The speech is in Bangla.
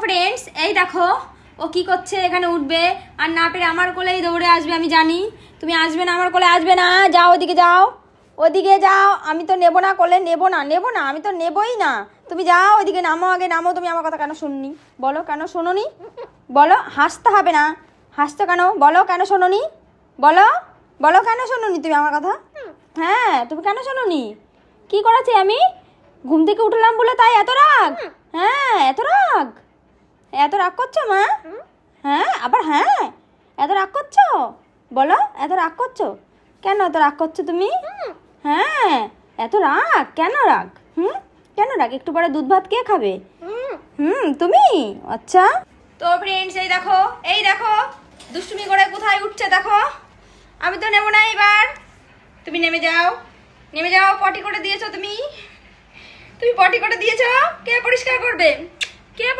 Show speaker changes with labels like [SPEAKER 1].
[SPEAKER 1] ফ্রেন্ডস এই দেখো ও কি করছে, এখানে উঠবে আর না পেরে আমার কোলেই দৌড়ে আসবে। আমি জানি তুমি আসবে না, আমার কোলে আসবে না। যাও ওদিকে যাও, ওদিকে যাও। আমি তো নেবো না, কোলে নেবো না, নেবো না, আমি তো নেবোই না। তুমি যাও ওদিকে, নামো আগে নামো। তুমি আমার কথা কেন শুননি বলো, কেন শোনোনি বলো? হাসতে হবে না, হাসতে কেন বলো? কেন শোনোনি বলো, বলো কেন শোনোনি তুমি আমার কথা? হ্যাঁ তুমি কেন শোনোনি? কি করেছি আমি? ঘুম থেকে উঠলাম বলে তাই এত রাগ? হ্যাঁ এত রাগ, এত রাগ করছো মা? হ্যাঁ আবার হ্যাঁ, এত রাগ করছো বলো, এত রাগ করছো কেন? এত রাগ করছো তুমি? হ্যাঁ এত রাগ কেন? রাগ কেন রাগ? একটু পরে দুধ ভাত কে খাবে? তুমি? আচ্ছা। তো ফ্রেন্ডস এই দেখো দুষ্টুমি করে কোথায় উঠছে দেখো। আমি তো নেবো না এবার। তুমি নেমে যাও, নেমে যাও। পটি করে দিয়েছো তুমি, তুমি পটি করে দিয়েছো। কে পরিষ্কার করবে? কে পরিষ্কার